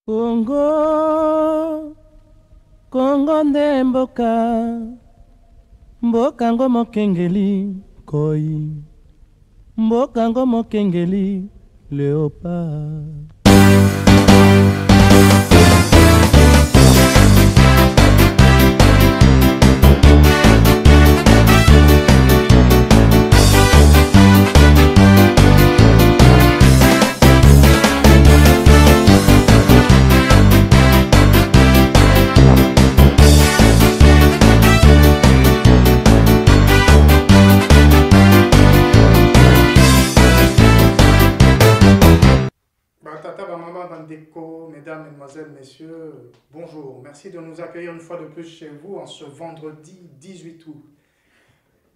Congo, Congo nde mboka, mboka ngo mokengeli koi, mboka ngo mokengeli léopard. Mesdames, Mesdemoiselles, Messieurs, bonjour. Merci de nous accueillir une fois de plus chez vous en ce vendredi 18 août.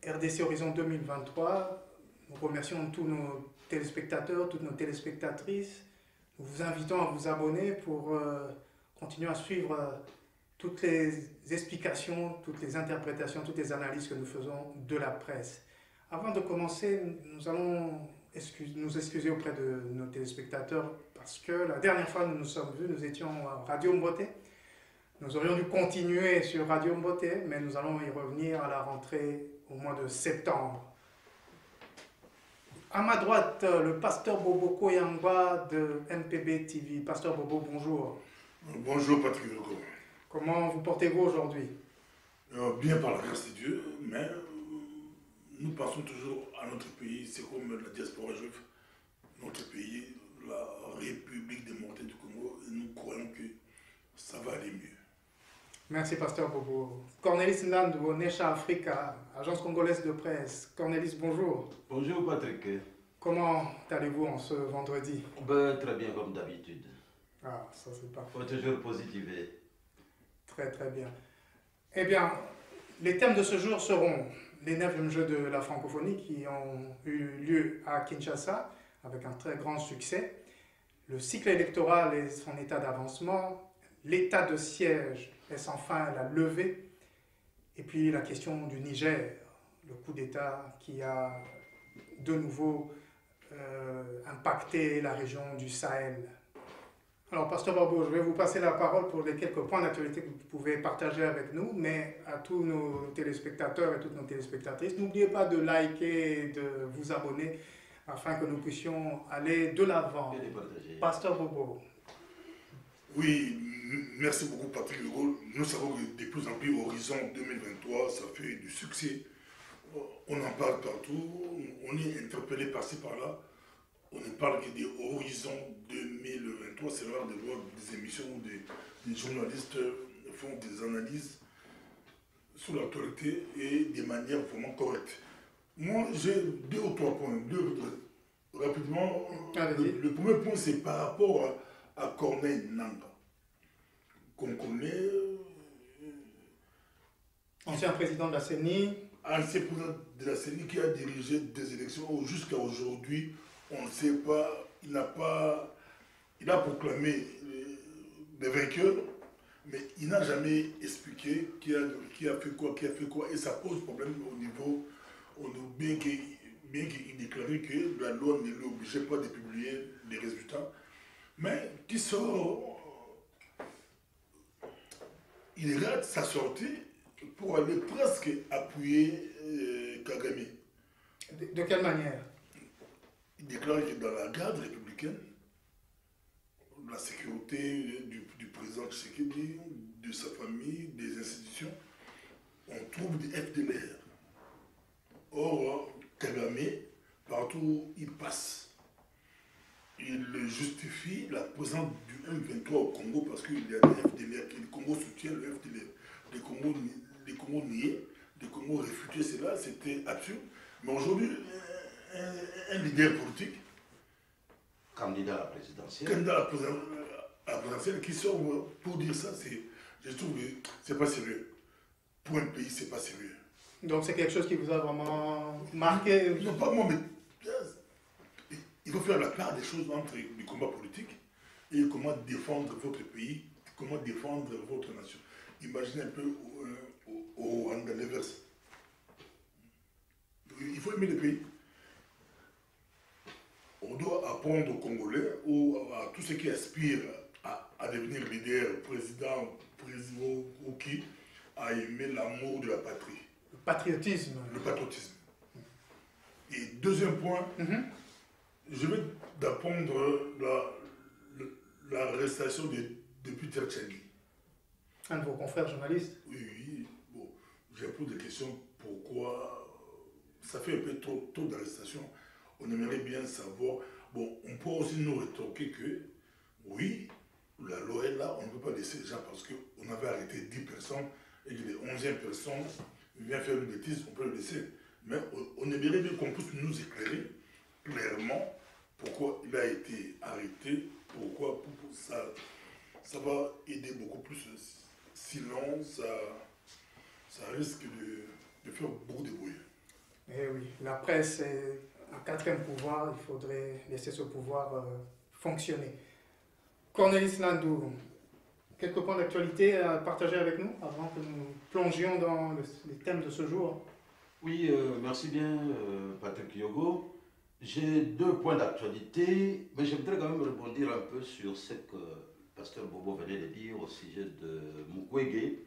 RDC Horizon 2023, nous remercions tous nos téléspectateurs, toutes nos téléspectatrices. Nous vous invitons à vous abonner pour continuer à suivre toutes les explications, toutes les interprétations, toutes les analyses que nous faisons de la presse. Avant de commencer, nous allons nous excuser auprès de nos téléspectateurs parce que la dernière fois nous nous sommes vus, nous étions à Radio Mboté. Nous aurions dû continuer sur Radio Mboté, mais nous allons y revenir à la rentrée au mois de septembre. À ma droite, le pasteur Bobo Koyangba de MPB TV. Pasteur Bobo, bonjour. Bonjour Patrick Hugo. Comment vous portez-vous aujourd'hui? Bien par la grâce de Dieu, mais nous pensons toujours à notre pays, c'est comme la diaspora juive, notre pays, la République démocratique du Congo, et nous croyons que ça va aller mieux. Merci Pasteur Bobo. Cornelis Ndandou, Nesha Africa, agence congolaise de presse. Cornelis, bonjour. Bonjour Patrick. Comment allez-vous en ce vendredi? Très bien comme d'habitude. Ah, ça c'est parfait. Faut toujours positiver. Très très bien. Eh bien, les thèmes de ce jour seront les 9e Jeux de la francophonie qui ont eu lieu à Kinshasa avec un très grand succès, le cycle électoral et son état d'avancement, l'état de siège est enfin la levée, et puis la question du Niger, le coup d'État qui a de nouveau impacté la région du Sahel. Alors, Pasteur Bobo, je vais vous passer la parole pour les quelques points d'actualité que vous pouvez partager avec nous, mais à tous nos téléspectateurs et toutes nos téléspectatrices, n'oubliez pas de liker et de vous abonner afin que nous puissions aller de l'avant. Pasteur Bobo. Oui, merci beaucoup Patrick Hugo. Nous savons que de plus en plus Horizon 2023, ça fait du succès. On en parle partout, on est interpellé par-ci par-là. On ne parle que des Horizons 2023, c'est rare de voir des émissions où des journalistes font des analyses sur l'actualité et de manière vraiment correcte. Moi, j'ai 2 ou 3 points. Rapidement, le premier point, c'est par rapport à Corneille Nangaa, qu'on connaît. Ancien président de la CENI. Ancien président de la CENI qui a dirigé des élections où jusqu'à aujourd'hui, on ne sait pas, il a proclamé les vainqueurs, mais il n'a jamais expliqué qui a fait quoi, et ça pose problème au niveau, bien qu'il déclarait que la loi ne l'obligeait pas de publier les résultats, mais qui sort, il rate sa sortie pour aller presque appuyer Kagame. De quelle manière? Il déclare que dans la garde républicaine, la sécurité du président Tshisekedi, de sa famille, des institutions, on trouve des FDLR. Or, Kagame, partout où il passe, il justifie la présence du M23 au Congo parce qu'il y a des FDLR, que le Congo soutient le FDLR. Les Congos niés, les Congos réfugiés, cela, c'était absurde. Mais aujourd'hui, un leader politique, candidat à la présidentielle, qui sort pour dire ça, je trouve que c'est pas sérieux. Pour un pays, c'est pas sérieux. Donc c'est quelque chose qui vous a vraiment marqué? Non, pas moi, mais il faut faire la part des choses entre le combat politique et comment défendre votre pays, comment défendre votre nation. Imaginez un peu au Rwanda, l'inverse. Il faut aimer le pays. On doit apprendre aux Congolais ou à tous ceux qui aspirent à devenir leader, président qui a aimé l'amour de la patrie. Le patriotisme. Le patriotisme. Et deuxième point, je vais d'apprendre l'arrestation depuis Tchatcheni. Un de vos confrères journalistes. Oui, oui. Bon, j'ai posé des questions. Pourquoi ça fait un peu trop d'arrestations. On aimerait bien savoir. Bon, on peut aussi nous rétorquer que, oui, la loi est là, on ne peut pas laisser les gens parce qu'on avait arrêté 10 personnes et que les 11e personne vient faire une bêtise, on peut le laisser. Mais on aimerait bien qu'on puisse nous éclairer clairement pourquoi il a été arrêté, pourquoi ça va aider beaucoup plus. Sinon, ça risque de faire beaucoup de bruit. Eh oui, la presse est un quatrième pouvoir, il faudrait laisser ce pouvoir fonctionner. Cornelis Landou, quelques points d'actualité à partager avec nous avant que nous plongions dans les thèmes de ce jour. Oui, merci bien Patrick Yogo. J'ai 2 points d'actualité, mais je voudrais quand même rebondir un peu sur ce que Pasteur Bobo venait de dire au sujet de Mukwege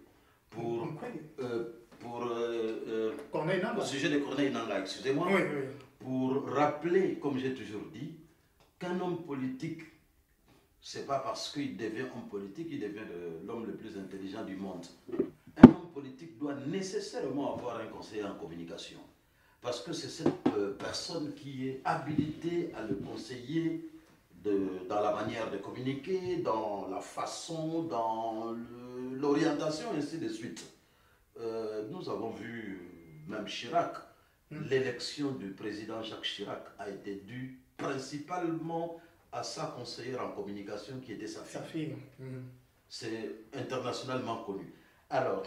au sujet de Corneille Nangaa, excusez-moi, oui, oui. Pour rappeler, comme j'ai toujours dit, qu'un homme politique, c'est pas parce qu'il devient homme politique, il devient l'homme le plus intelligent du monde. Un homme politique doit nécessairement avoir un conseiller en communication. Parce que c'est cette personne qui est habilitée à le conseiller dans la manière de communiquer, dans la façon, dans l'orientation, et ainsi de suite. Nous avons vu, même Chirac, l'élection du président Jacques Chirac a été due principalement à sa conseillère en communication qui était sa fille. C'est internationalement connu. Alors,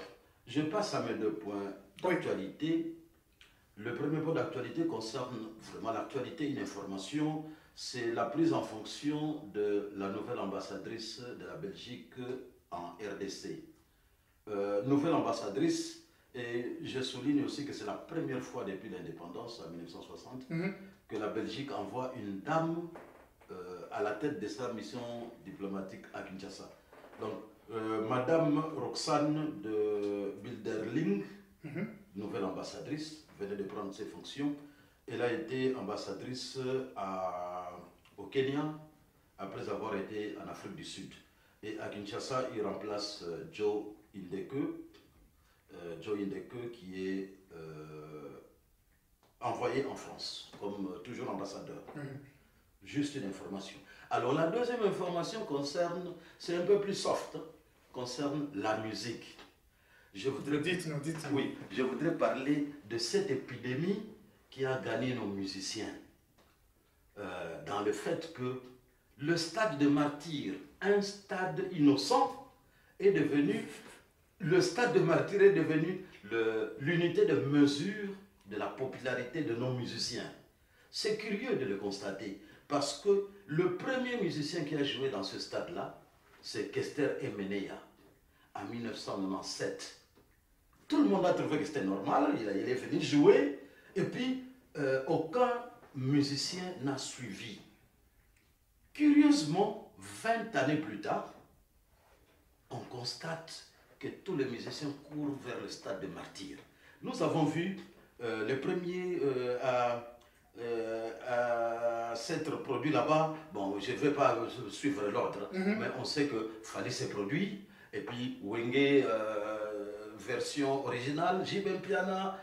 je passe à mes 2 points d'actualité. Le premier point d'actualité concerne vraiment l'actualité, une information, c'est la prise en fonction de la nouvelle ambassadrice de la Belgique en RDC. Nouvelle ambassadrice, et je souligne aussi que c'est la première fois depuis l'indépendance en 1960 que la Belgique envoie une dame à la tête de sa mission diplomatique à Kinshasa. Donc, Madame Roxane de Bilderling, nouvelle ambassadrice, venait de prendre ses fonctions. Elle a été ambassadrice au Kenya après avoir été en Afrique du Sud. Et à Kinshasa, il remplace Joe Indeke, qui est envoyé en France, comme toujours ambassadeur. Juste une information. Alors la deuxième information concerne, c'est un peu plus soft, concerne la musique. Dites-nous. Oui, je voudrais parler de cette épidémie qui a gagné nos musiciens. Dans le fait que le stade de martyr, un stade innocent, est devenu, le stade de martyr est devenu l'unité de mesure de la popularité de nos musiciens. C'est curieux de le constater, parce que le premier musicien qui a joué dans ce stade-là, c'est Kester Emeneya, en 1997. Tout le monde a trouvé que c'était normal, il est venu jouer, et puis aucun musicien n'a suivi. Curieusement, 20 années plus tard, on constate que tous les musiciens courent vers le stade de martyr. Nous avons vu le premier à s'être produit là-bas. Bon, je ne vais pas suivre l'ordre, mais on sait que Fally s'est produit, et puis Wenge, version originale, Jibem Piana,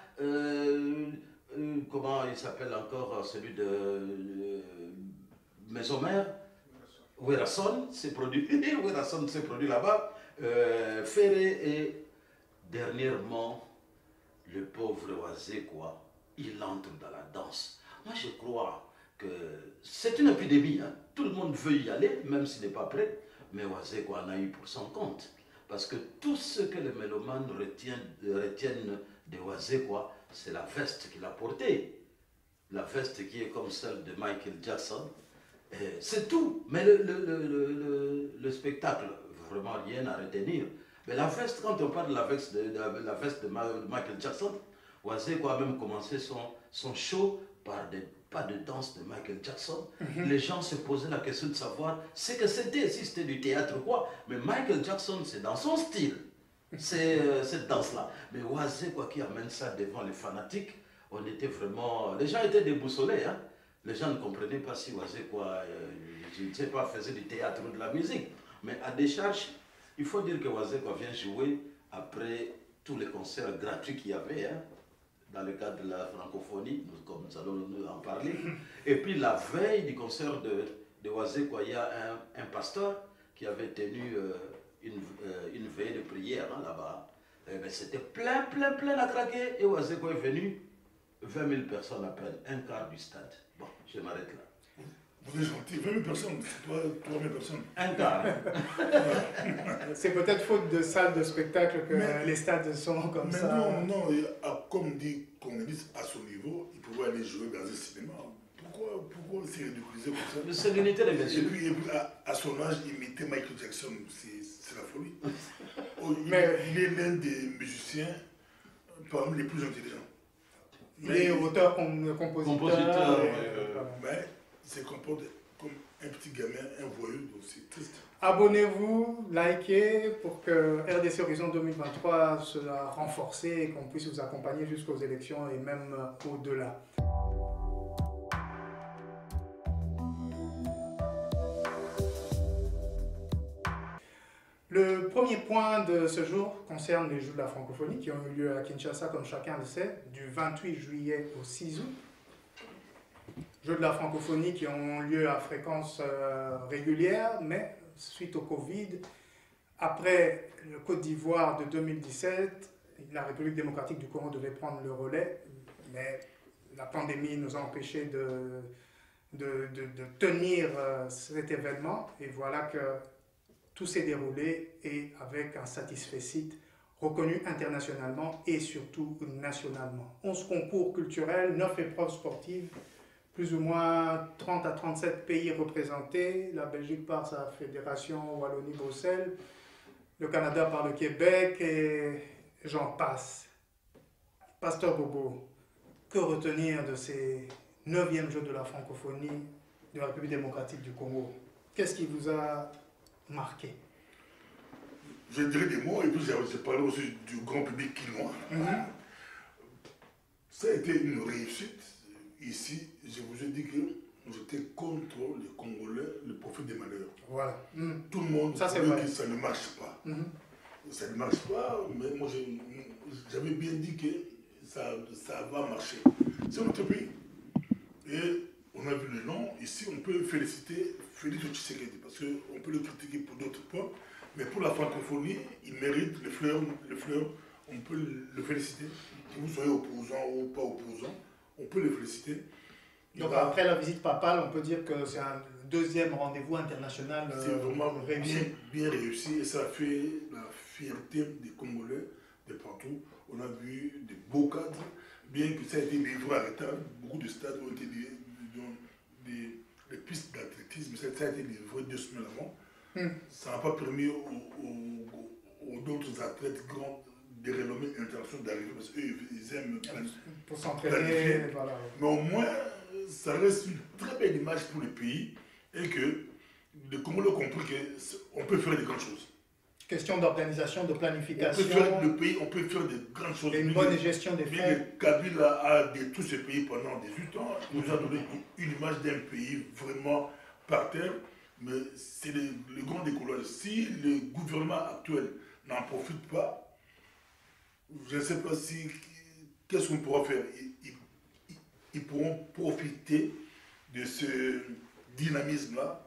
comment il s'appelle encore, celui de Maison Mère, Werrason s'est produit, là-bas, Ferré, et dernièrement, le pauvre Wazekwa, il entre dans la danse. Moi, je crois que c'est une épidémie, hein. Tout le monde veut y aller, même s'il n'est pas prêt, mais Wazekwa en a eu pour son compte. Parce que tout ce que les mélomanes retiennent de Wazekwa, c'est la veste qu'il a portée. La veste qui est comme celle de Michael Jackson. C'est tout. Mais le spectacle, vraiment rien à retenir. Mais la veste, quand on parle de la veste de Michael Jackson, Wazekwa a même commencé son show par des pas de danse de Michael Jackson. Les gens se posaient la question de savoir ce que c'était, si c'était du théâtre ou quoi. Mais Michael Jackson, c'est dans son style, c'est cette danse-là. Mais Oisé, quoi, qui amène ça devant les fanatiques, on était vraiment... Les gens étaient déboussolés, hein. Les gens ne comprenaient pas si Oisé, quoi, je ne sais pas, faisait du théâtre ou de la musique. Mais à décharge, il faut dire que Oisé, quoi, vient jouer après tous les concerts gratuits qu'il y avait, hein, dans le cadre de la francophonie, comme nous allons nous en parler. Et puis la veille du concert de Oisé, quoi, il y a un pasteur qui avait tenu une veille de prière, hein, là-bas. C'était plein à craquer. Et Oisé, quoi, est venu, 20 000 personnes à peine, un quart du stade. Bon, je m'arrête là. Vous êtes gentil, 20 000 personnes, c'est toi, 3 000 personnes. Un quart. C'est peut-être faute de salles de spectacle que les stades sont comme mais ça. Non, comme dit Cornelis, à son niveau, il pouvait aller jouer dans un cinéma. Pourquoi s'est ridiculisé comme ça? C'est l'unité des Et messieurs. puis à son âge, imiter Michael Jackson, c'est la folie. Il est l'un des musiciens parmi les plus intelligents. Il est auteur, compositeur. Mais il se comporte comme un petit gamin, un voyou, donc c'est triste. Abonnez-vous, likez pour que RDC Horizon 2023 soit renforcé et qu'on puisse vous accompagner jusqu'aux élections et même au-delà. Le premier point de ce jour concerne les Jeux de la francophonie qui ont eu lieu à Kinshasa, comme chacun le sait, du 28 juillet au 6 août. Jeux de la francophonie qui ont lieu à fréquence régulière, mais suite au Covid, après le Côte d'Ivoire de 2017, la République démocratique du Congo devait prendre le relais, mais la pandémie nous a empêchés de tenir cet événement, et voilà que tout s'est déroulé et avec un satisfecit reconnu internationalement et surtout nationalement. 11 concours culturels, 9 épreuves sportives, plus ou moins 30 à 37 pays représentés, la Belgique par sa fédération Wallonie-Bruxelles, le Canada par le Québec et j'en passe. Pasteur Bobo, que retenir de ces 9e Jeux de la francophonie de la République démocratique du Congo? Qu'est-ce qui vous a marqué? Je dirais des mots et puis j'ai parlé aussi du grand public quinois. Ça a été une réussite. Ici, je vous ai dit que j'étais contre les Congolais, le prophète des malheurs. Voilà. Tout le monde ça, savait que ça ne marche pas. Ça ne marche pas, mais moi j'avais bien dit que ça va marcher. C'est notre pays. Et on a vu le nom. Ici, on peut féliciter Félix Tshisekedi parce qu'on peut le critiquer pour d'autres points. Mais pour la francophonie, il mérite le fleur, on peut le féliciter. Que vous soyez opposant ou pas opposant, on peut le féliciter. Donc après la visite papale, on peut dire que c'est un deuxième rendez-vous international c'est vraiment réussi. Bien réussi et ça a fait la fierté des Congolais de partout. On a vu des beaux cadres, bien que ça a été livré à retard. Beaucoup de stades ont été des pistes d'athlétisme, ça a été livré 2 semaines avant. Ça n'a pas permis aux d'autres athlètes grands de renommée internationale d'arriver parce qu'eux, ils aiment pour s'entraîner. Voilà. Mais au moins, ça reste une très belle image pour le pays et que les Congolais ont compris qu'on peut faire de grandes choses. Question d'organisation, de planification. On peut faire le pays, on peut faire de grandes choses. Et une bonne gestion des fonds. Kabila a détruit ce pays pendant 18 ans. Il nous a donné une image d'un pays vraiment par terre. Mais c'est le grand décollage. Si le gouvernement actuel n'en profite pas, je ne sais pas qu'est-ce qu'on pourra faire. Ils pourront profiter de ce dynamisme-là,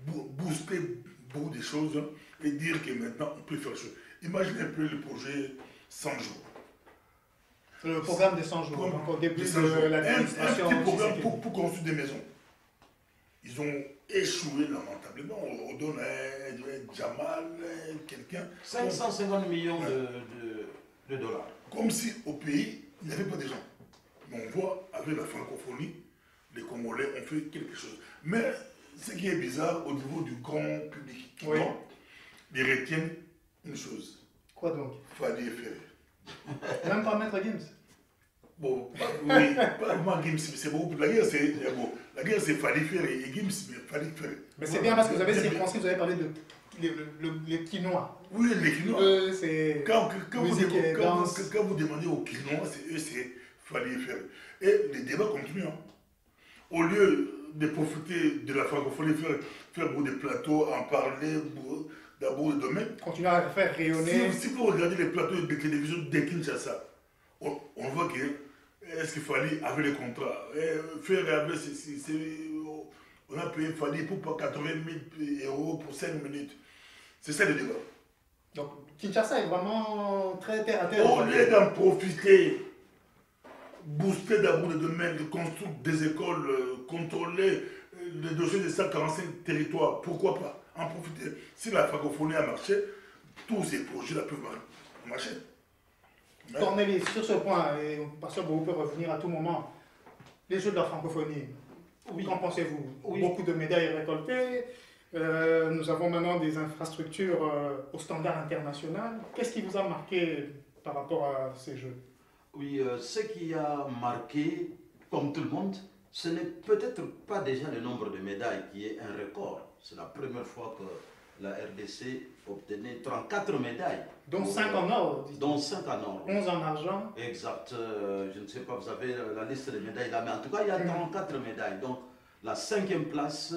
booster beaucoup de choses et dire que maintenant on peut faire chose. Imaginez un peu le projet 100 jours. Le programme des 100 jours, donc au début de l'administration. Un petit programme pour construire des maisons. Ils ont échoué lamentablement. On donne un Jamal, quelqu'un. 550 millions de dollars. Comme si au pays, il n'y avait pas de gens. Mais on voit, avec la francophonie, les Congolais ont fait quelque chose. Mais ce qui est bizarre, au niveau du grand public, ils retiennent une chose. Quoi donc? Fadi et Ferré. Même pas Maître Gims. Bon, oui, pas vraiment Gims, c'est beaucoup. La guerre, c'est bon, la guerre, c'est Fally Ferry et Gims, mais Fally Ferry. Mais c'est bien parce que vous avez circonscrit, vous avez parlé de les Quinois. Oui, les Quinois. C'est Quand vous demandez aux Quinois, c'est Fally Ferry. Et les débats continuent. Hein. Au lieu de profiter de la francophonie, faire beaucoup de plateaux, en parler d'abord de domaine. Continuer à faire rayonner. Si vous regardez les plateaux de télévision de Kinshasa, on voit que est-ce qu'il fallait avec les contrats, faire avec on a payé Fally pour 80 000 euros pour 5 minutes. C'est ça le débat. Donc Kinshasa est vraiment très terre à terre. Au lieu d'en profiter, booster d'abord le domaine, de construire des écoles, contrôler les dossiers de 145 territoires, pourquoi pas en profiter. Si la francophonie a marché, tous ces projets-là peuvent marcher. Cornelis, sur ce point, et Pasteur Bobo peut revenir à tout moment, les Jeux de la francophonie, oui. Qu'en pensez-vous? Oui. Beaucoup de médailles récoltées, nous avons maintenant des infrastructures au standard international. Qu'est-ce qui vous a marqué par rapport à ces Jeux? Oui, ce qui a marqué, comme tout le monde, ce n'est peut-être pas déjà le nombre de médailles qui est un record. C'est la première fois que la RDC obtenait 34 médailles. Dont 5 en or. Dont 5 en or. 11 en argent. Exact. Je ne sais pas, vous avez la liste des médailles là, mais en tout cas, il y a 34 médailles. Donc, la 5e place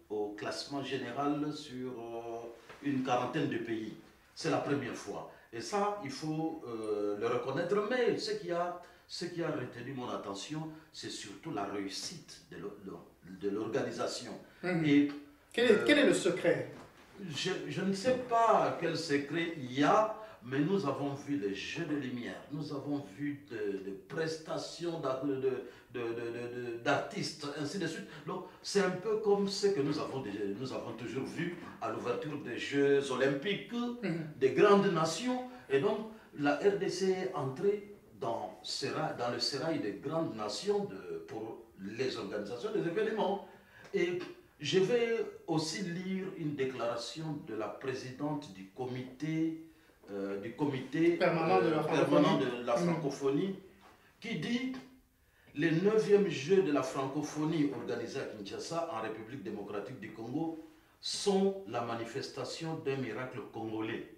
au classement général sur une quarantaine de pays. C'est la première fois. Et ça, il faut le reconnaître. Mais ce qui a retenu mon attention, c'est surtout la réussite de l'organisation. Et quel est le secret? Je ne sais pas quel secret il y a, mais nous avons vu des jeux de lumière, nous avons vu des prestations d'artistes, ainsi de suite. Donc, c'est un peu comme ce que nous avons toujours vu à l'ouverture des Jeux olympiques des grandes nations. Et donc, la RDC est entrée dans le sérail des grandes nations pour les organisations des événements. Et je vais aussi lire une déclaration de la présidente du comité permanent de la francophonie qui dit « Les 9e Jeux de la francophonie organisés à Kinshasa, en République démocratique du Congo, sont la manifestation d'un miracle congolais. »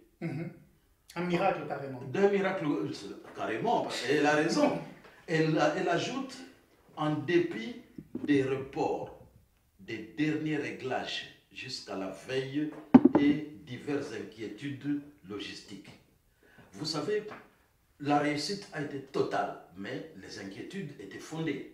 Un miracle carrément. D'un miracle carrément, elle a raison. Elle ajoute « En dépit des reports, des derniers réglages jusqu'à la veille et diverses inquiétudes logistiques. » Vous savez, la réussite a été totale, mais les inquiétudes étaient fondées.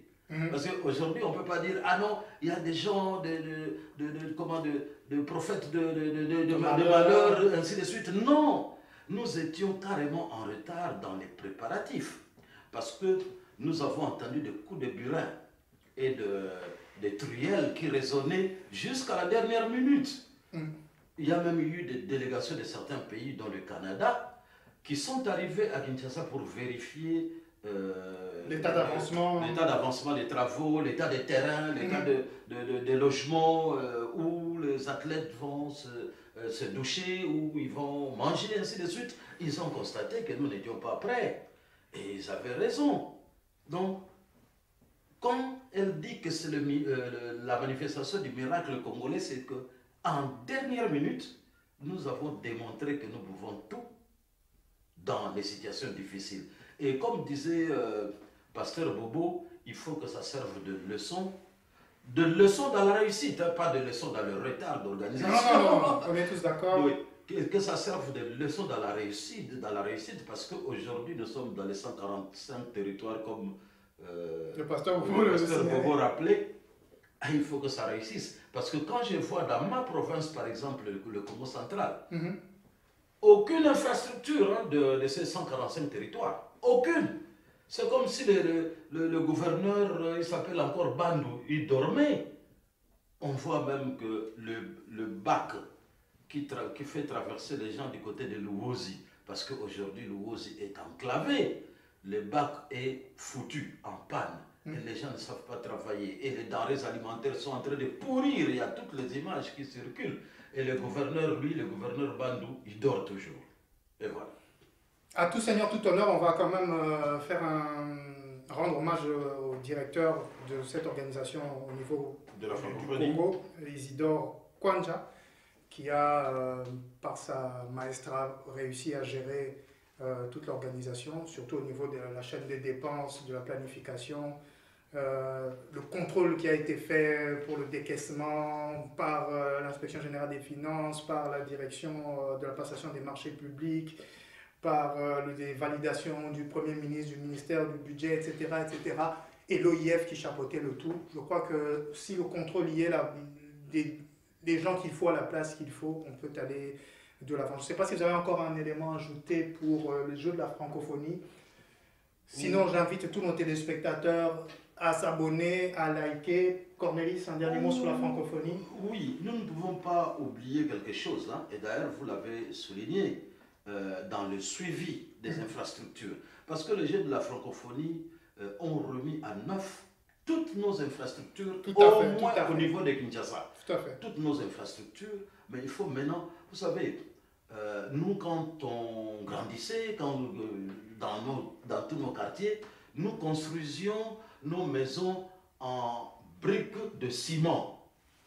Parce qu'aujourd'hui, on ne peut pas dire « Ah non, il y a des gens, de prophètes de malheur, ainsi de suite. » Non, nous étions carrément en retard dans les préparatifs. Parce que nous avons entendu des coups de burin et des truelles qui résonnaient jusqu'à la dernière minute. Il y a même eu des délégations de certains pays, dont le Canada, qui sont arrivés à Kinshasa pour vérifier l'état d'avancement des travaux, l'état des terrains, l'état des logements, où les athlètes vont se doucher, où ils vont manger, ainsi de suite. Ils ont constaté que nous n'étions pas prêts. Et ils avaient raison. Donc, quand elle dit que c'est la manifestation du miracle congolais, c'est qu'en dernière minute, nous avons démontré que nous pouvons tout dans les situations difficiles. Et comme disait Pasteur Bobo, il faut que ça serve de leçon dans la réussite, hein, pas de leçon dans le retard d'organisation. Non, on est tous d'accord. Oui, que ça serve de leçon dans la réussite parce qu'aujourd'hui, nous sommes dans les 145 territoires comme le pasteur Bobo rappelait. Il faut que ça réussisse. Parce que quand je vois dans ma province, par exemple, le Congo central, aucune infrastructure de ces 145 territoires. Aucune. C'est comme si le gouverneur, il s'appelle encore Bandou, il dormait. On voit même que le bac qui fait traverser les gens du côté de Luozi, parce qu'aujourd'hui Luozi est enclavé, le bac est foutu, en panne. Et les gens ne savent pas travailler. Et les denrées alimentaires sont en train de pourrir. Il y a toutes les images qui circulent. Et le gouverneur, lui, le gouverneur Bandou, il dort toujours. Et voilà. À tout seigneur, tout honneur, on va quand même faire un rendre hommage au directeur de cette organisation au niveau De la du francophonie. Congo, Isidore Kwanja, qui a, par sa maestra, réussi à gérer toute l'organisation, surtout au niveau de la chaîne des dépenses, de la planification, le contrôle qui a été fait pour le décaissement par l'inspection générale des finances, par la direction de la passation des marchés publics, par les validations du Premier ministre, du ministère du budget, etc., etc., et l'OIF qui chapeautait le tout. Je crois que si le contrôle y est là, des gens qu'il faut à la place qu'il faut, on peut aller de l'avant. Je ne sais pas si vous avez encore un élément à ajouter pour les Jeux de la francophonie. Sinon, j'invite tous nos téléspectateurs à s'abonner, à liker. Cornelis, un dernier mot sur la francophonie. Oui, nous ne pouvons pas oublier quelque chose, hein, et d'ailleurs vous l'avez souligné, dans le suivi des infrastructures. Parce que les Jeux de la francophonie ont remis à neuf toutes nos infrastructures, au moins au niveau de Kinshasa. Tout à fait. Toutes nos infrastructures, mais il faut maintenant, vous savez, nous quand on grandissait, dans tous nos quartiers, nous construisions nos maisons en briques de ciment.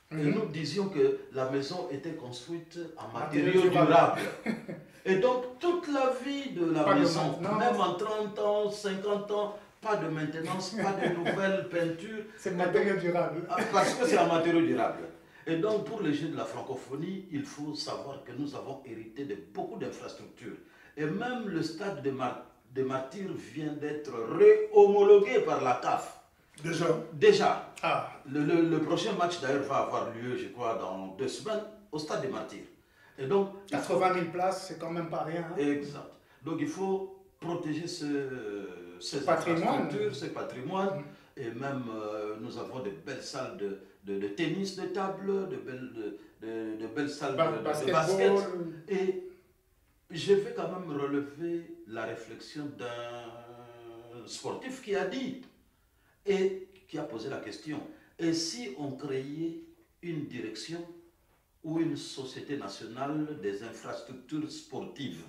Et nous disions que la maison était construite en matériaux durables. Et donc, toute la vie de la maison, même en 30 ans, 50 ans, pas de maintenance, pas de nouvelles peintures. C'est le matériau durable. Parce que c'est un matériau durable. Et donc, pour les Jeux de la francophonie, il faut savoir que nous avons hérité de beaucoup d'infrastructures. Et même le stade de Martyrs vient d'être réhomologué par la CAF. Déjà. Ah. Le prochain match d'ailleurs va avoir lieu, je crois, dans 2 semaines, au stade de Martyrs. Et donc, 80 000 places, c'est quand même pas rien. Hein. Exact. Donc il faut protéger ces patrimoine. Ces patrimoines. Et même, nous avons de belles salles de tennis de table, de belles salles de basket. Et je vais quand même relever la réflexion d'un sportif qui a dit, et qui a posé la question, et si on créait une direction ou une société nationale des infrastructures sportives?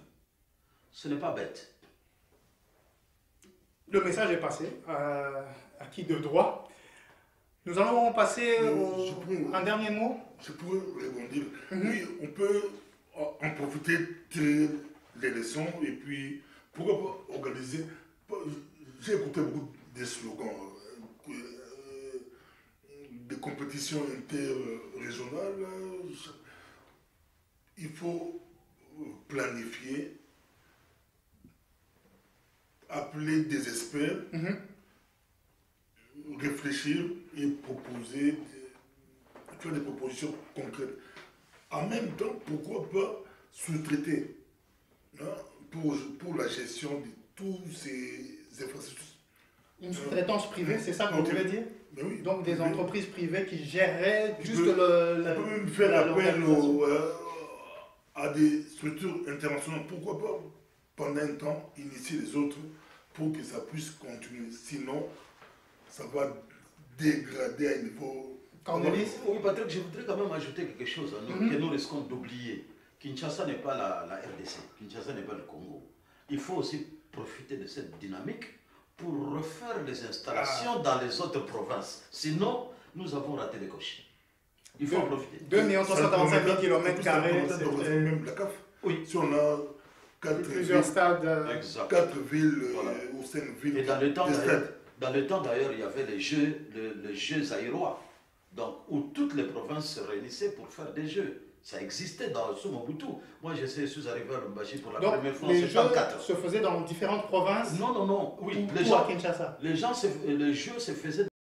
Ce n'est pas bête. Le message est passé, à qui de droit. Nous allons passer un dernier mot. Je pourrais rebondir. Oui, on peut en profiter, tirer les leçons et puis pourquoi pas organiser. J'ai écouté beaucoup de slogans, des compétitions interrégionales. Il faut planifier, appeler des experts, réfléchir et proposer, faire des propositions concrètes. En même temps, pourquoi pas sous-traiter pour la gestion de tous ces infrastructures. Une sous-traitance privée, c'est ça que vous voulez dire? Oui, donc des entreprises privées qui géreraient juste on peut même faire appel à des structures internationales. Pourquoi pas, pendant un temps, initier les autres pour que ça puisse continuer. Sinon, ça va dégrader à un niveau... Cornelis? Oui, Patrick, je voudrais quand même ajouter quelque chose que nous risquons d'oublier. Kinshasa n'est pas la RDC, Kinshasa n'est pas le Congo. Il faut aussi profiter de cette dynamique pour refaire les installations dans les autres provinces. Sinon, nous avons raté les coches. Il faut en profiter. 2 345 000 km². C'est même la CAF. Oui. Si on a plusieurs stades. 4 villes ou 5 villes. Et dans le temps d'ailleurs, il y avait les jeux zaïrois. Donc, où toutes les provinces se réunissaient pour faire des jeux. Ça existait sous Mobutu. Moi, je suis arrivé à Lubumbashi pour la première fois en 1974. Les jeux se faisaient dans différentes provinces? Non. Oui, à Kinshasa. Les jeux se faisaient